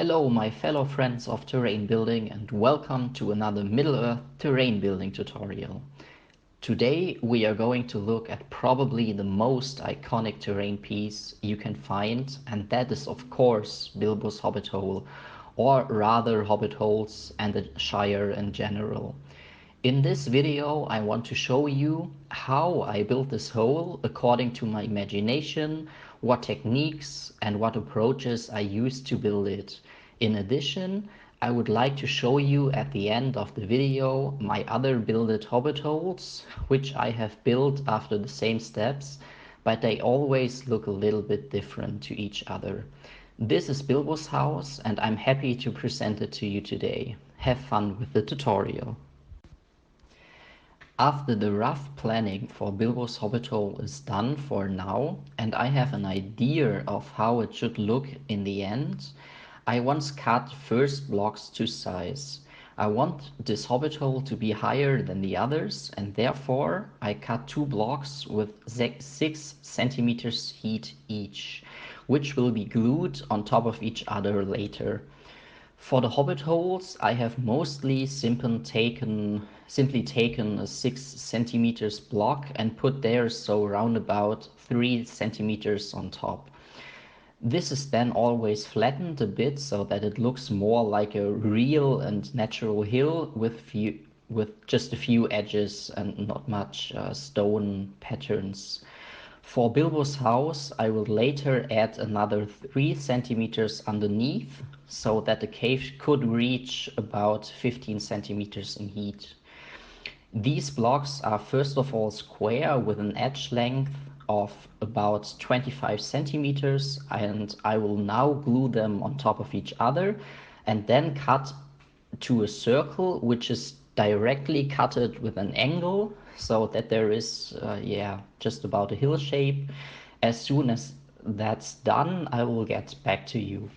Hello my fellow friends of terrain building and welcome to another Middle-earth terrain building tutorial. Today we are going to look at probably the most iconic terrain piece you can find, and that is of course Bilbos hobbit hole, or rather hobbit holes and the Shire in general. In this video I want to show you how I built this hole according to my imagination, what techniques and what approaches I used to build it. In addition, I would like to show you at the end of the video my other builded hobbit holes, which I have built after the same steps, but they always look a little bit different to each other. This is Bilbo's house and I'm happy to present it to you today. Have fun with the tutorial. After the rough planning for Bilbo's hobbit hole is done for now, and I have an idea of how it should look in the end, I once cut first blocks to size. I want this hobbit hole to be higher than the others, and therefore I cut two blocks with 6 centimeters height each, which will be glued on top of each other later. For the hobbit holes, I have mostly simply taken a 6 centimeters block and put there so round about 3 centimeters on top. This is then always flattened a bit so that it looks more like a real and natural hill with just a few edges and not much stone patterns. For Bilbo's house, I will later add another 3 centimeters underneath so that the cave could reach about 15 centimeters in height. These blocks are first of all square with an edge length of about 25 centimeters, and I will now glue them on top of each other and then cut to a circle which is directly cutted with an angle so that there is just about a hill shape. As soon as that's done, I will get back to you.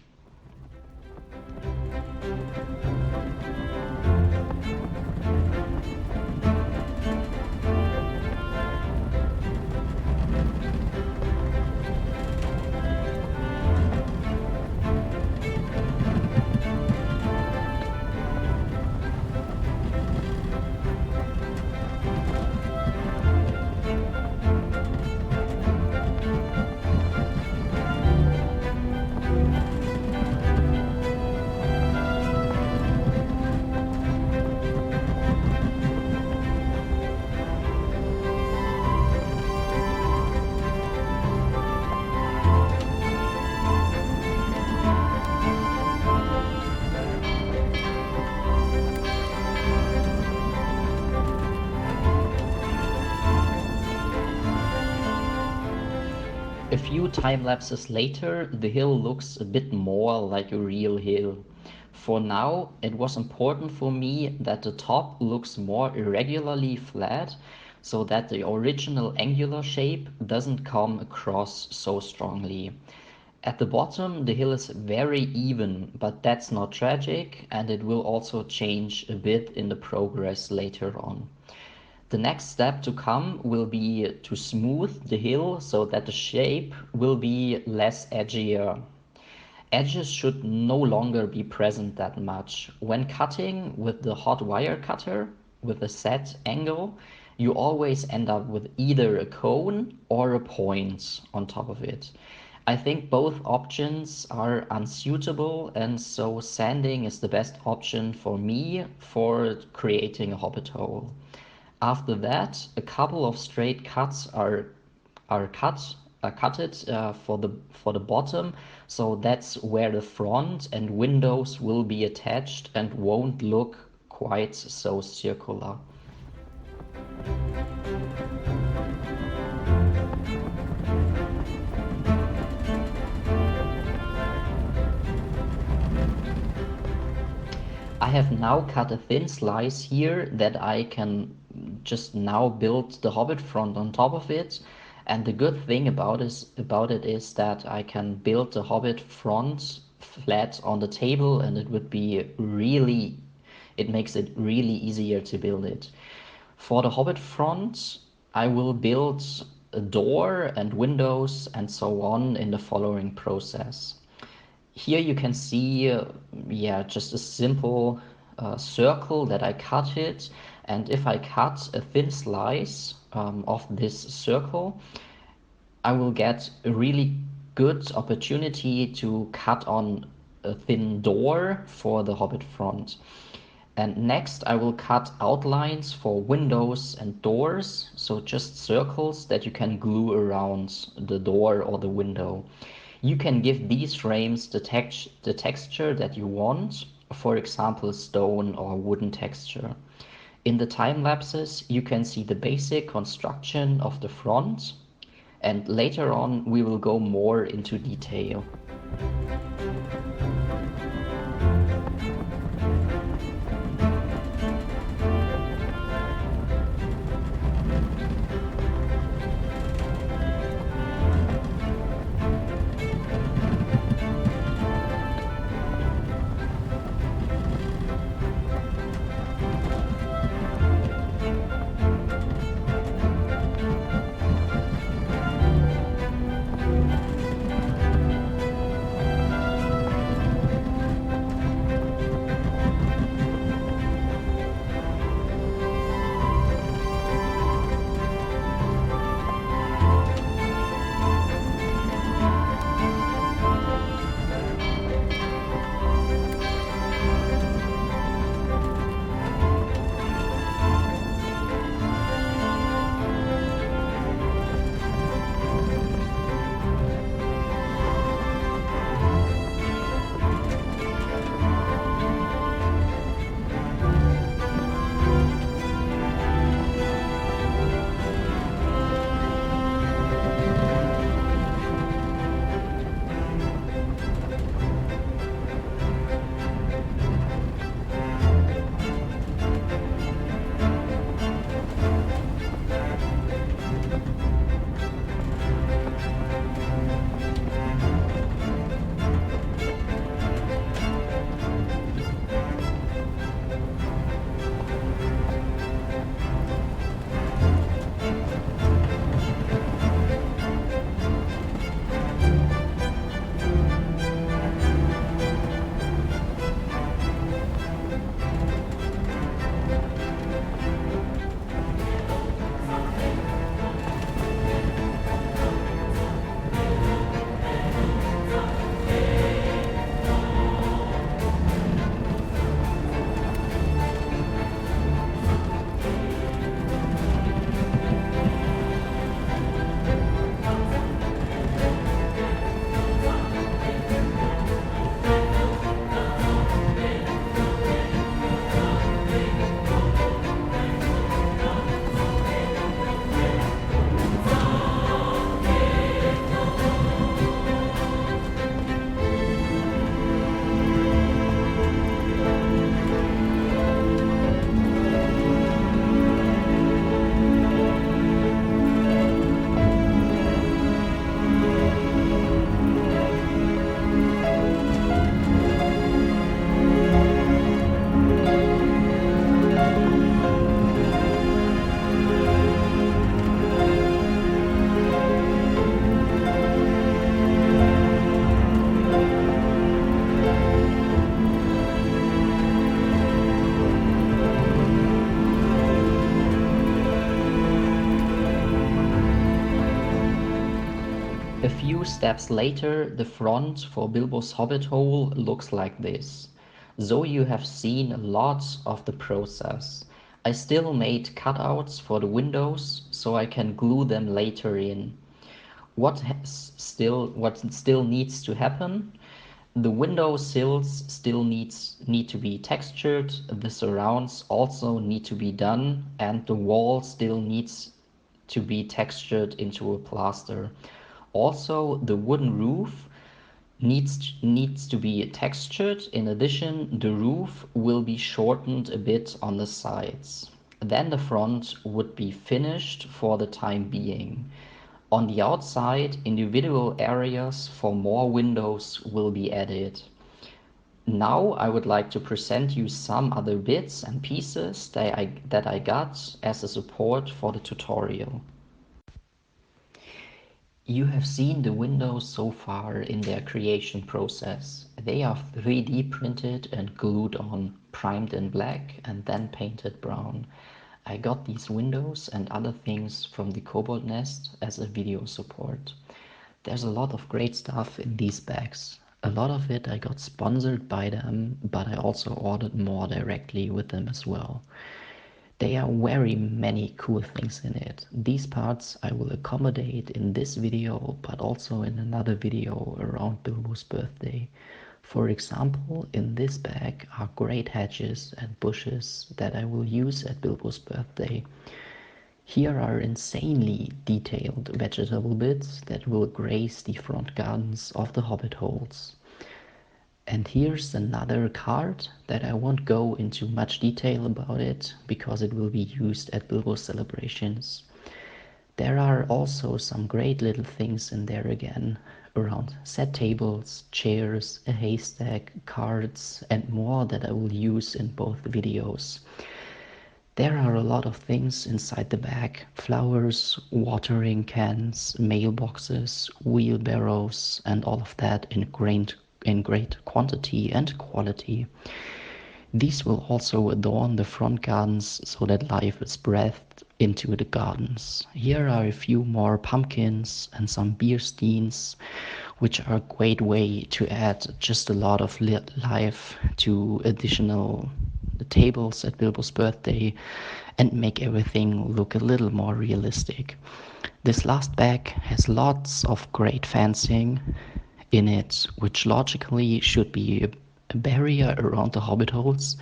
A few time lapses later, the hill looks a bit more like a real hill. For now, it was important for me that the top looks more irregularly flat so that the original angular shape doesn't come across so strongly. At the bottom, the hill is very even, but that's not tragic, and it will also change a bit in the progress later on. The next step to come will be to smooth the hill so that the shape will be less edgier. Edges should no longer be present that much. When cutting with the hot wire cutter with a set angle, you always end up with either a cone or a point on top of it. I think both options are unsuitable, and so sanding is the best option for me for creating a hobbit hole. After that, a couple of straight cuts are cutted for the bottom, so that's where the front and windows will be attached and won't look quite so circular. I have now cut a thin slice here that I can just now build the hobbit front on top of it, and the good thing about it is that I can build the hobbit front flat on the table, and it makes it really easier to build it. For the hobbit front, I will build a door and windows and so on in the following process. Here you can see, yeah, just a simple circle that I cut it. And if I cut a thin slice of this circle, I will get a really good opportunity to cut on a thin door for the Hobbit front. And next I will cut outlines for windows and doors, so just circles that you can glue around the door or the window. You can give these frames the texture that you want, for example stone or wooden texture. In the time lapses you can see the basic construction of the front, and later on we will go more into detail. A few steps later, the front for Bilbo's hobbit hole looks like this. So you have seen a lot of the process. I still made cutouts for the windows so I can glue them later in. What still needs to happen? The window sills still need to be textured, the surrounds also need to be done, and the wall still needs to be textured into a plaster. Also, the wooden roof needs to be textured. In addition, the roof will be shortened a bit on the sides. Then the front would be finished for the time being. On the outside, individual areas for more windows will be added. Now I would like to present you some other bits and pieces that I got as a support for the tutorial. You have seen the windows so far in their creation process. They are 3D printed and glued on, primed in black and then painted brown. I got these windows and other things from the Cobalt Nest as a video support. There's a lot of great stuff in these bags. A lot of it I got sponsored by them, but I also ordered more directly with them as well. There are very many cool things in it. These parts I will accommodate in this video, but also in another video around Bilbo's birthday. For example, in this bag are great hedges and bushes that I will use at Bilbo's birthday. Here are insanely detailed vegetable bits that will grace the front gardens of the hobbit holes. And here's another card that I won't go into much detail about it because it will be used at Bilbo celebrations. There are also some great little things in there again, around set tables, chairs, a haystack, cards, and more that I will use in both videos. There are a lot of things inside the bag: flowers, watering cans, mailboxes, wheelbarrows, and all of that in great quantity and quality. These will also adorn the front gardens so that life is breathed into the gardens. Here are a few more pumpkins and some beer steins, which are a great way to add just a lot of life to additional tables at Bilbo's birthday and make everything look a little more realistic. This last bag has lots of great fencing in it, which logically should be a barrier around the hobbit holes,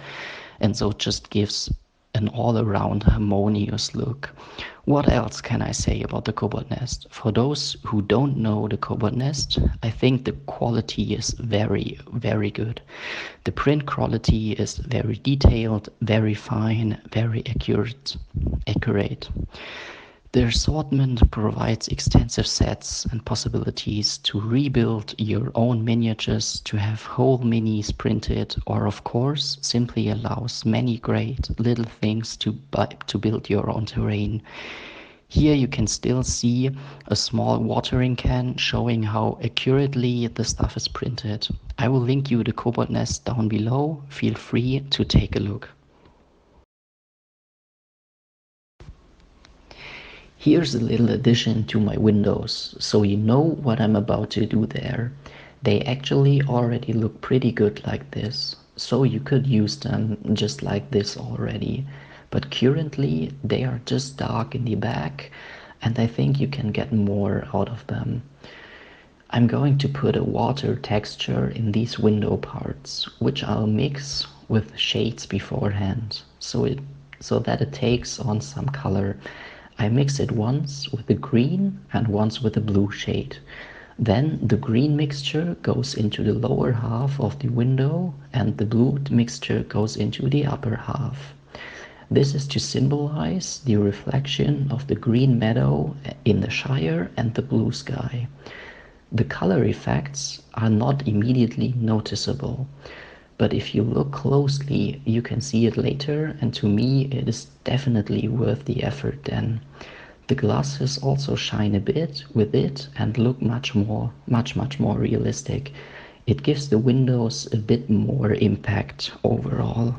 and so it just gives an all-around harmonious look. What else can I say about the Cobalt Nest? For those who don't know the Cobalt Nest, I think the quality is very, very good. The print quality is very detailed, very fine, very accurate. The assortment provides extensive sets and possibilities to rebuild your own miniatures, to have whole minis printed, or of course simply allows many great little things to build your own terrain. Here you can still see a small watering can showing how accurately the stuff is printed. I will link you the Cobalt Nest down below. Feel free to take a look. Here's a little addition to my windows, so you know what I'm about to do there. They actually already look pretty good like this, so you could use them just like this already. But currently they are just dark in the back, and I think you can get more out of them. I'm going to put a water texture in these window parts, which I'll mix with shades beforehand, so that it takes on some color. I mix it once with the green and once with the blue shade. Then the green mixture goes into the lower half of the window and the blue mixture goes into the upper half. This is to symbolize the reflection of the green meadow in the Shire and the blue sky. The color effects are not immediately noticeable, but if you look closely, you can see it later, and to me it is definitely worth the effort then. The glasses also shine a bit with it and look much more realistic. It gives the windows a bit more impact overall.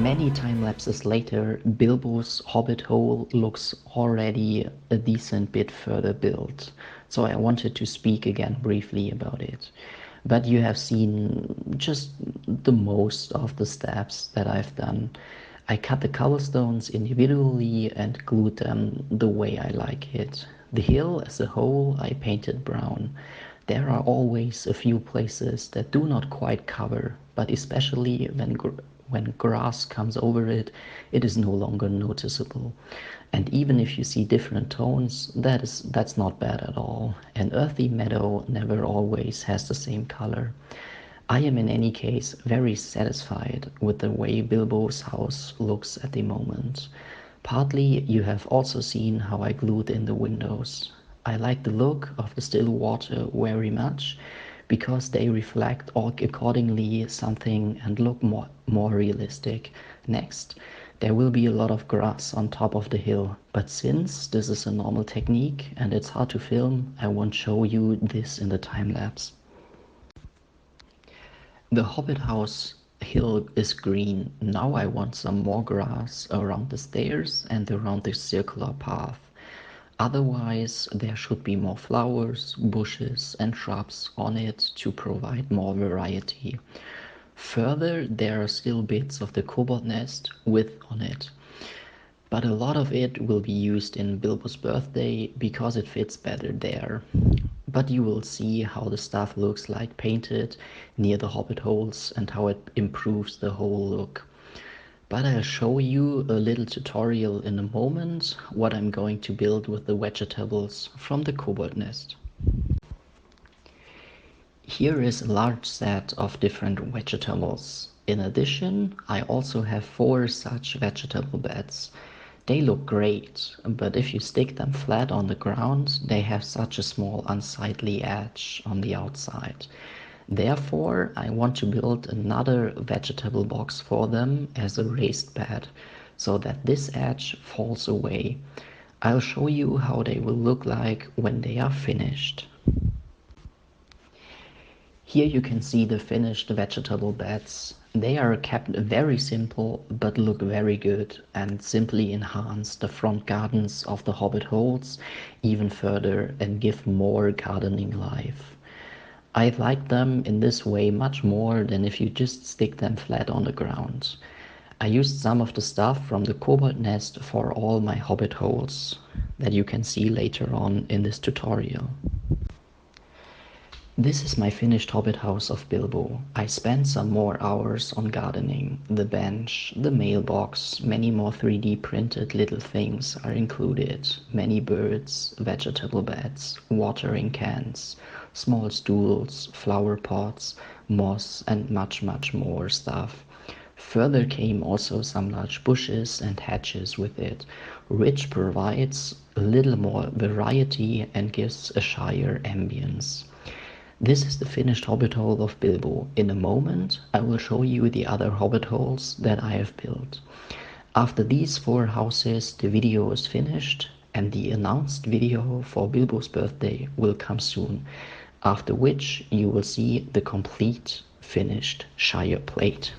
Many time lapses later, Bilbo's hobbit hole looks already a decent bit further built, so I wanted to speak again briefly about it. But you have seen just the most of the steps that I've done. I cut the cobblestones individually and glued them the way I like it. The hill as a whole I painted brown. There are always a few places that do not quite cover, but especially when grass comes over it, it is no longer noticeable. And even if you see different tones, that's not bad at all. An earthy meadow never always has the same color. I am in any case very satisfied with the way Bilbo's house looks at the moment. Partly you have also seen how I glued in the windows. I like the look of the still water very much because they reflect all accordingly something and look more realistic. Next, there will be a lot of grass on top of the hill, but since this is a normal technique and it's hard to film, I won't show you this in the time lapse. The Hobbit house hill is green. Now I want some more grass around the stairs and around the circular path. Otherwise, there should be more flowers, bushes, and shrubs on it to provide more variety. Further, there are still bits of the kobold nest with on it, but a lot of it will be used in Bilbo's birthday because it fits better there. But you will see how the stuff looks like painted near the hobbit holes and how it improves the whole look. But I'll show you a little tutorial in a moment what I'm going to build with the vegetables from the kobold nest. Here is a large set of different vegetables. In addition, I also have 4 such vegetable beds. They look great, but if you stick them flat on the ground, they have such a small unsightly edge on the outside. Therefore, I want to build another vegetable box for them as a raised bed, so that this edge falls away. I'll show you how they will look like when they are finished. Here you can see the finished vegetable beds. They are kept very simple but look very good and simply enhance the front gardens of the hobbit holes even further and give more gardening life. I like them in this way much more than if you just stick them flat on the ground. I used some of the stuff from the kobold nest for all my hobbit holes that you can see later on in this tutorial. This is my finished hobbit house of Bilbo. I spent some more hours on gardening. The bench, the mailbox, many more 3D printed little things are included. Many birds, vegetable beds, watering cans, small stools, flower pots, moss and much more stuff. Further came also some large bushes and hedges with it, which provides a little more variety and gives a Shire ambience. This is the finished hobbit hole of Bilbo. In a moment, I will show you the other hobbit holes that I have built. After these 4 houses, the video is finished and the announced video for Bilbo's birthday will come soon, after which you will see the complete finished Shire plate.